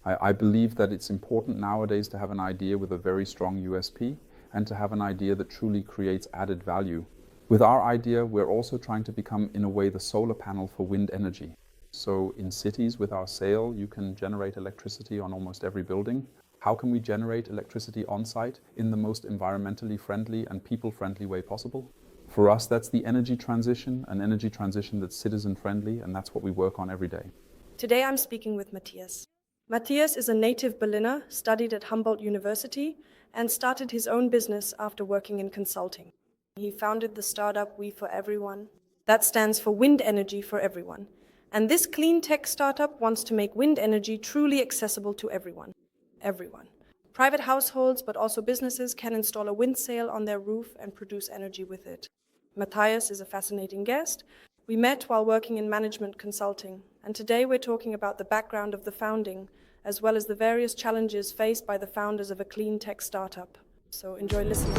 I believe that it's important nowadays to have an idea with a very strong USP and to have an idea that truly creates added value. With our idea, we're also trying to become, in a way, the solar panel for wind energy. So in cities with our sail, you can generate electricity on almost every building. How can we generate electricity on site in the most environmentally friendly and people-friendly way possible? For us, that's the energy transition, an energy transition that's citizen-friendly, and that's what we work on every day. Today I'm speaking with Mathias. Mathias is a native Berliner, studied at Humboldt University, and started his own business after working in consulting. He founded the startup We4everyone. That stands for Wind Energy for Everyone. And this clean tech startup wants to make wind energy truly accessible to everyone. Everyone. Private households, but also businesses, can install a wind sail on their roof and produce energy with it. Mathias is a fascinating guest. We met while working in management consulting, and today we're talking about the background of the founding, as well as the various challenges faced by the founders of a clean tech startup. So enjoy listening.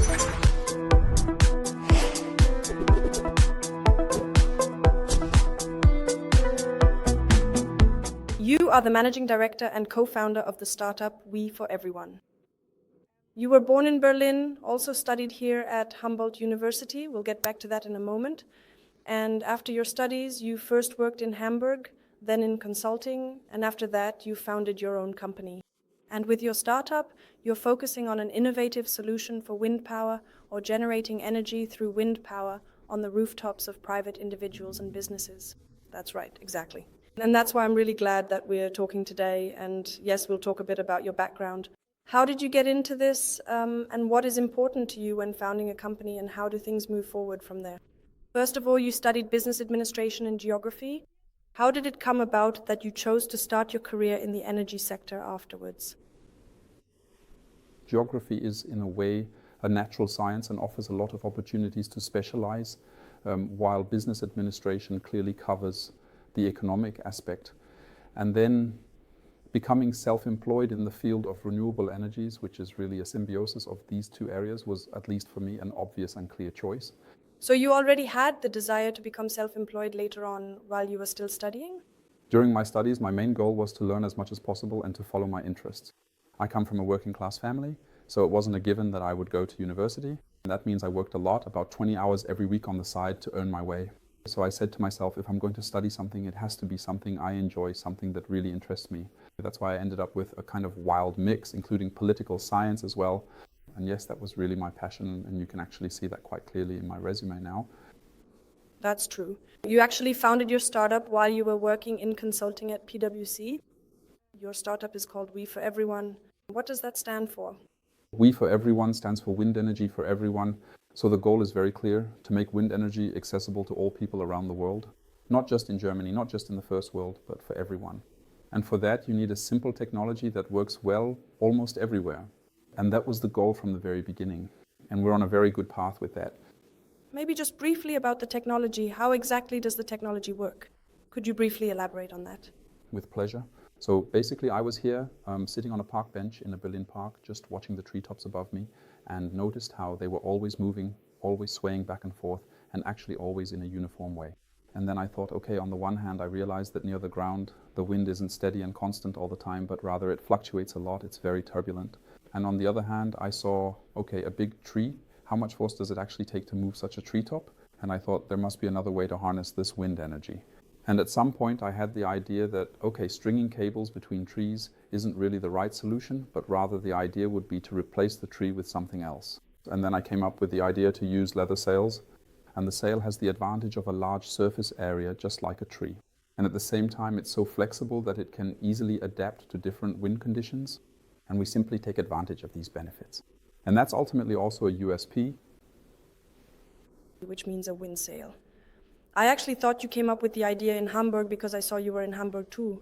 You are the managing director and co-founder of the startup We4everyone. You were born in Berlin, also studied here at Humboldt University. We'll get back to that in a moment. And after your studies, you first worked in Hamburg, then in consulting, and after that, you founded your own company. And with your startup, you're focusing on an innovative solution for wind power or generating energy through wind power on the rooftops of private individuals and businesses. That's right, exactly. And that's why I'm really glad that we're talking today. And yes, we'll talk a bit about your background. How did you get into this, and what is important to you when founding a company, and how do things move forward from there? First of all, you studied business administration and geography. How did it come about that you chose to start your career in the energy sector afterwards? Geography is, in a way, a natural science and offers a lot of opportunities to specialize, while business administration clearly covers the economic aspect. And then becoming self-employed in the field of renewable energies, which is really a symbiosis of these two areas, was, at least for me, an obvious and clear choice. So you already had the desire to become self-employed later on while you were still studying? During my studies, my main goal was to learn as much as possible and to follow my interests. I come from a working class family, so it wasn't a given that I would go to university. That means I worked a lot, about 20 hours every week on the side to earn my way. So I said to myself, if I'm going to study something, it has to be something I enjoy, something that really interests me. That's why I ended up with a kind of wild mix, including political science as well. And yes, that was really my passion, and you can actually see that quite clearly in my resume now. That's true. You actually founded your startup while you were working in consulting at PwC. Your startup is called We4everyone. What does that stand for? We4everyone stands for Wind Energy for Everyone. So the goal is very clear, to make wind energy accessible to all people around the world. Not just in Germany, not just in the first world, but for everyone. And for that, you need a simple technology that works well almost everywhere. And that was the goal from the very beginning. And we're on a very good path with that. Maybe just briefly about the technology. How exactly does the technology work? Could you briefly elaborate on that? With pleasure. So basically, I was here sitting on a park bench in a Berlin park, just watching the treetops above me, and noticed how they were always moving, always swaying back and forth, and actually always in a uniform way. And then I thought, okay, on the one hand, I realized that near the ground, the wind isn't steady and constant all the time, but rather it fluctuates a lot, it's very turbulent. And on the other hand, I saw, okay, a big tree. How much force does it actually take to move such a treetop? And I thought there must be another way to harness this wind energy. And at some point I had the idea that, okay, stringing cables between trees isn't really the right solution, but rather the idea would be to replace the tree with something else. And then I came up with the idea to use leather sails. And the sail has the advantage of a large surface area, just like a tree. And at the same time, it's so flexible that it can easily adapt to different wind conditions. And we simply take advantage of these benefits. And that's ultimately also a USP. Which means a wind sail. I actually thought you came up with the idea in Hamburg because I saw you were in Hamburg too.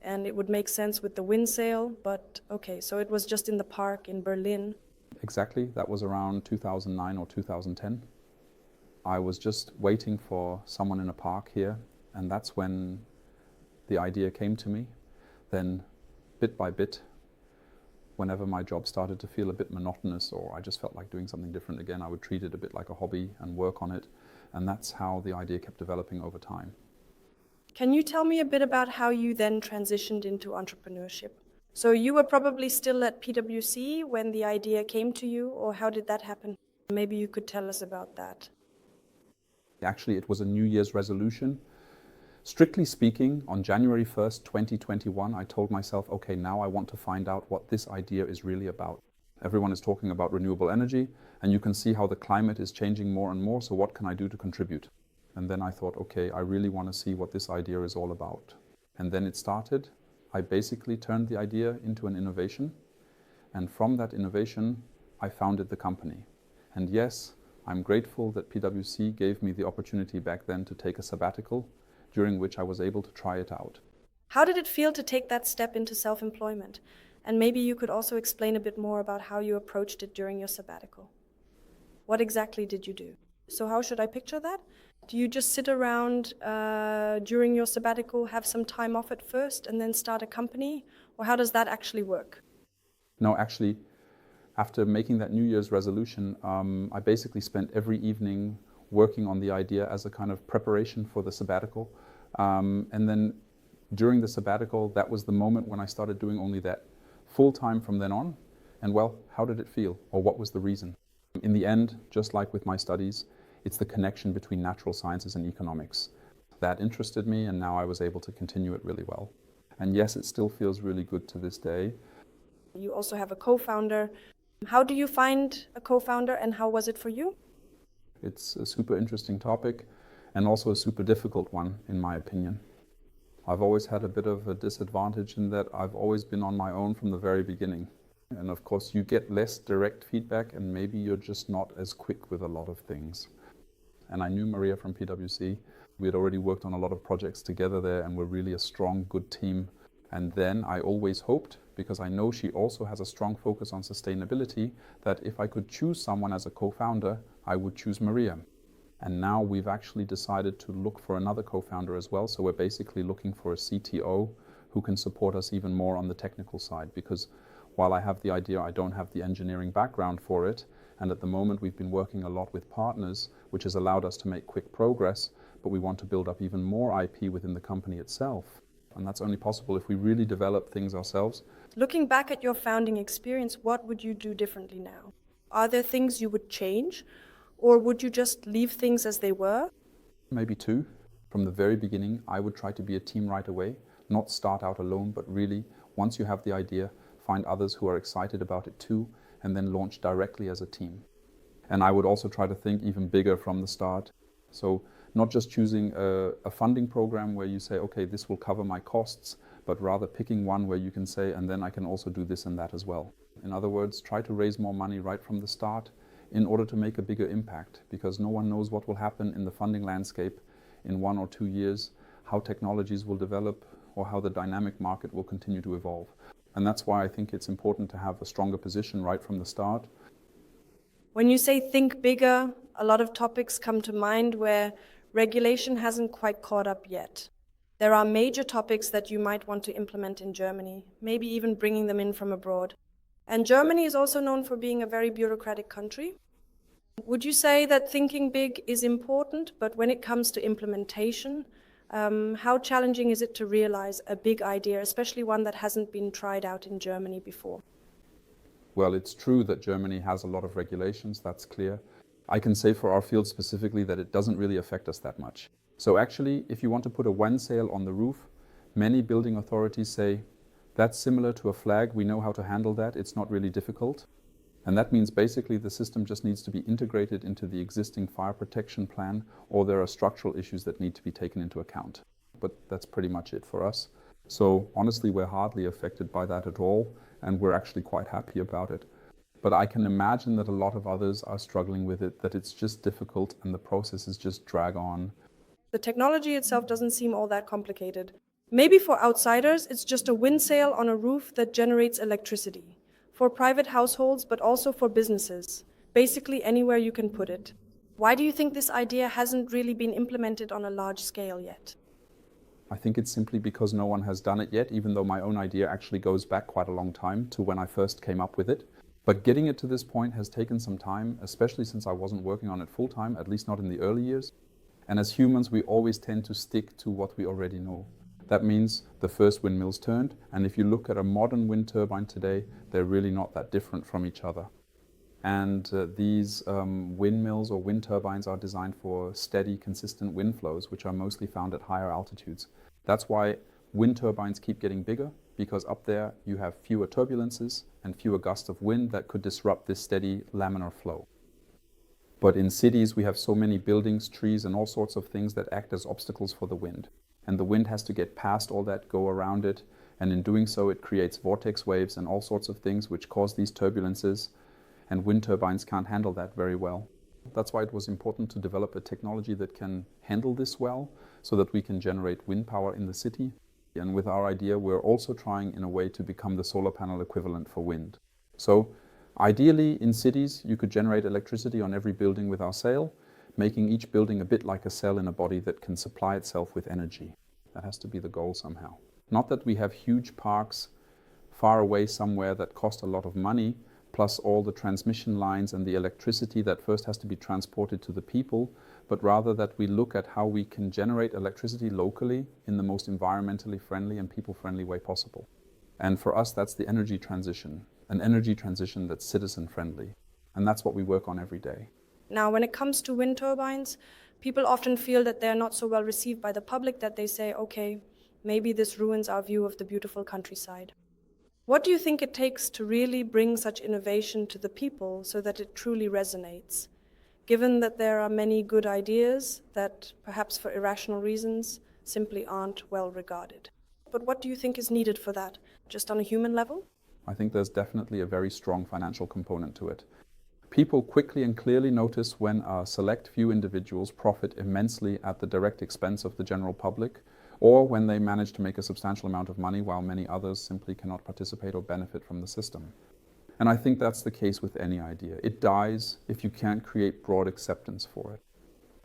And it would make sense with the wind sail, but okay, so it was just in the park in Berlin. Exactly, that was around 2009 or 2010. I was just waiting for someone in a park here, and that's when the idea came to me. Then, bit by bit, whenever my job started to feel a bit monotonous or I just felt like doing something different again, I would treat it a bit like a hobby and work on it. And that's how the idea kept developing over time. Can you tell me a bit about how you then transitioned into entrepreneurship? So you were probably still at PwC when the idea came to you, or how did that happen? Maybe you could tell us about that. Actually, it was a New Year's resolution. Strictly speaking, on January 1st, 2021, I told myself, okay, now I want to find out what this idea is really about. Everyone is talking about renewable energy, and you can see how the climate is changing more and more, so what can I do to contribute? And then I thought, okay, I really want to see what this idea is all about. And then it started. I basically turned the idea into an innovation, and from that innovation, I founded the company. And yes, I'm grateful that PwC gave me the opportunity back then to take a sabbatical, during which I was able to try it out. How did it feel to take that step into self-employment? And maybe you could also explain a bit more about how you approached it during your sabbatical. What exactly did you do? So how should I picture that? Do you just sit around during your sabbatical, have some time off at first, and then start a company? Or how does that actually work? No, actually, after making that New Year's resolution, I basically spent every evening working on the idea as a kind of preparation for the sabbatical. And then during the sabbatical, that was the moment when I started doing only that full time from then on. And well, how did it feel? Or what was the reason? In the end, just like with my studies, it's the connection between natural sciences and economics. That interested me, and now I was able to continue it really well. And yes, it still feels really good to this day. You also have a co-founder. How do you find a co-founder, and how was it for you? It's a super interesting topic, and also a super difficult one, in my opinion. I've always had a bit of a disadvantage in that I've always been on my own from the very beginning. And of course, you get less direct feedback, and maybe you're just not as quick with a lot of things. And I knew Maria from PwC. We had already worked on a lot of projects together there, and we're really a strong, good team. And then I always hoped, because I know she also has a strong focus on sustainability, that if I could choose someone as a co-founder, I would choose Maria. And now we've actually decided to look for another co-founder as well. So we're basically looking for a CTO who can support us even more on the technical side, because while I have the idea, I don't have the engineering background for it. And at the moment, we've been working a lot with partners, which has allowed us to make quick progress, but we want to build up even more IP within the company itself. And that's only possible if we really develop things ourselves. Looking back at your founding experience, what would you do differently now? Are there things you would change, or would you just leave things as they were? Maybe two. From the very beginning, I would try to be a team right away, not start out alone, but really, once you have the idea, find others who are excited about it too, and then launch directly as a team. And I would also try to think even bigger from the start. So not just choosing a funding program where you say, okay, this will cover my costs, but rather picking one where you can say, and then I can also do this and that as well. In other words, try to raise more money right from the start in order to make a bigger impact, because no one knows what will happen in the funding landscape in 1 or 2 years, how technologies will develop, or how the dynamic market will continue to evolve. And that's why I think it's important to have a stronger position right from the start. When you say think bigger, a lot of topics come to mind where regulation hasn't quite caught up yet. There are major topics that you might want to implement in Germany, maybe even bringing them in from abroad. And Germany is also known for being a very bureaucratic country. Would you say that thinking big is important, but when it comes to implementation, how challenging is it to realize a big idea, especially one that hasn't been tried out in Germany before? Well, it's true that Germany has a lot of regulations, that's clear. I can say for our field specifically that it doesn't really affect us that much. So actually, if you want to put a WEN sail on the roof, many building authorities say, that's similar to a flag, we know how to handle that, it's not really difficult. And that means basically the system just needs to be integrated into the existing fire protection plan, or there are structural issues that need to be taken into account. But that's pretty much it for us. So honestly, we're hardly affected by that at all, and we're actually quite happy about it. But I can imagine that a lot of others are struggling with it, that it's just difficult and the processes just drag on. The technology itself doesn't seem all that complicated. Maybe for outsiders, it's just a wind sail on a roof that generates electricity. For private households, but also for businesses. Basically anywhere you can put it. Why do you think this idea hasn't really been implemented on a large scale yet? I think it's simply because no one has done it yet, even though my own idea actually goes back quite a long time to when I first came up with it. But getting it to this point has taken some time, especially since I wasn't working on it full time, at least not in the early years. And as humans, we always tend to stick to what we already know. That means the first windmills turned, and if you look at a modern wind turbine today, they're really not that different from each other. And these windmills or wind turbines are designed for steady, consistent wind flows, which are mostly found at higher altitudes. That's why wind turbines keep getting bigger, because up there you have fewer turbulences and fewer gusts of wind that could disrupt this steady laminar flow. But in cities we have so many buildings, trees and all sorts of things that act as obstacles for the wind. And the wind has to get past all that, go around it, and in doing so it creates vortex waves and all sorts of things which cause these turbulences, and wind turbines can't handle that very well. That's why it was important to develop a technology that can handle this well, so that we can generate wind power in the city. And with our idea, we're also trying in a way to become the solar panel equivalent for wind. So ideally in cities, you could generate electricity on every building with our sail, making each building a bit like a cell in a body that can supply itself with energy. That has to be the goal somehow. Not that we have huge parks far away somewhere that cost a lot of money, plus all the transmission lines and the electricity that first has to be transported to the people, but rather that we look at how we can generate electricity locally in the most environmentally friendly and people-friendly way possible. And for us, that's the energy transition, an energy transition that's citizen-friendly. And that's what we work on every day. Now, when it comes to wind turbines, people often feel that they're not so well received by the public that they say, okay, maybe this ruins our view of the beautiful countryside. What do you think it takes to really bring such innovation to the people so that it truly resonates? Given that there are many good ideas that, perhaps for irrational reasons, simply aren't well regarded. But what do you think is needed for that? Just on a human level? I think there's definitely a very strong financial component to it. People quickly and clearly notice when a select few individuals profit immensely at the direct expense of the general public, or when they manage to make a substantial amount of money while many others simply cannot participate or benefit from the system. And I think that's the case with any idea. It dies if you can't create broad acceptance for it.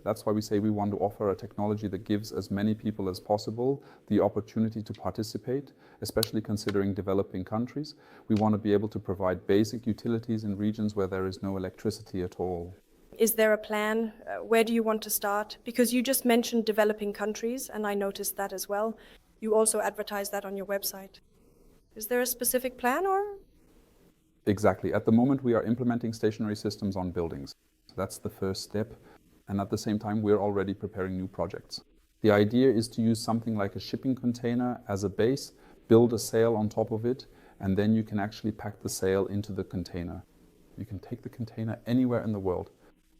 That's why we say we want to offer a technology that gives as many people as possible the opportunity to participate, especially considering developing countries. We want to be able to provide basic utilities in regions where there is no electricity at all. Is there a plan? Where do you want to start? Because you just mentioned developing countries, and I noticed that as well. You also advertise that on your website. Is there a specific plan, or? Exactly. At the moment, we are implementing stationary systems on buildings. That's the first step. And at the same time, we're already preparing new projects. The idea is to use something like a shipping container as a base, build a sail on top of it, and then you can actually pack the sail into the container. You can take the container anywhere in the world.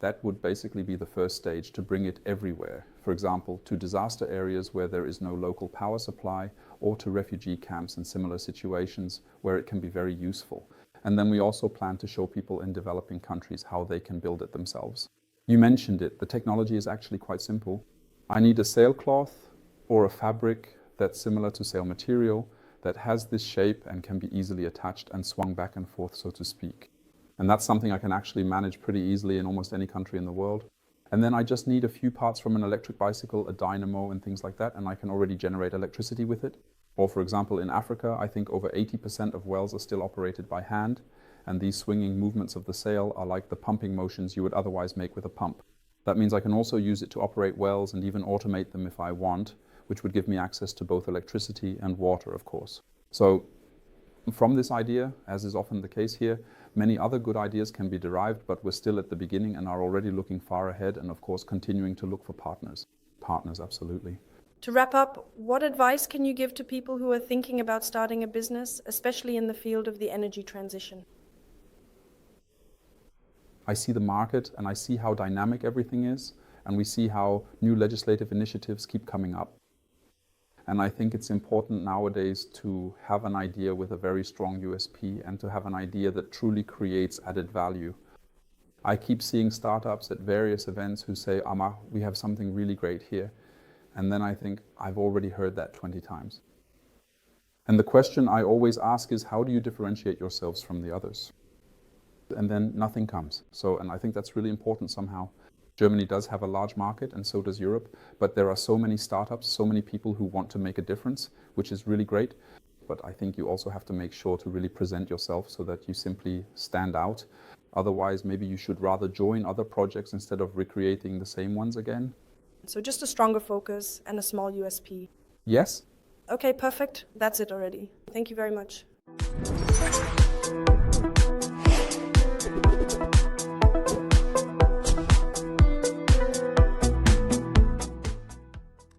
That would basically be the first stage, to bring it everywhere. For example, to disaster areas where there is no local power supply, or to refugee camps and similar situations where it can be very useful. And then we also plan to show people in developing countries how they can build it themselves. You mentioned it, the technology is actually quite simple. I need a sailcloth or a fabric that's similar to sail material, that has this shape and can be easily attached and swung back and forth, so to speak. And that's something I can actually manage pretty easily in almost any country in the world. And then I just need a few parts from an electric bicycle, a dynamo and things like that, and I can already generate electricity with it. Or for example, in Africa, I think over 80% of wells are still operated by hand, and these swinging movements of the sail are like the pumping motions you would otherwise make with a pump. That means I can also use it to operate wells and even automate them if I want, which would give me access to both electricity and water, of course. So from this idea, as is often the case here, many other good ideas can be derived, but we're still at the beginning and are already looking far ahead and of course continuing to look for partners. Partners, absolutely. To wrap up, what advice can you give to people who are thinking about starting a business, especially in the field of the energy transition? I see the market and I see how dynamic everything is, and we see how new legislative initiatives keep coming up. And I think it's important nowadays to have an idea with a very strong USP and to have an idea that truly creates added value. I keep seeing startups at various events who say, Amma, we have something really great here. And then I think, I've already heard that 20 times. And the question I always ask is, how do you differentiate yourselves from the others? And then nothing comes. And I think that's really important somehow. Germany does have a large market, and so does Europe, but there are so many startups, so many people who want to make a difference, which is really great. But I think you also have to make sure to really present yourself so that you simply stand out. Otherwise, maybe you should rather join other projects instead of recreating the same ones again. So just a stronger focus and a small USP. Yes, Okay, perfect. That's it already. Thank you very much.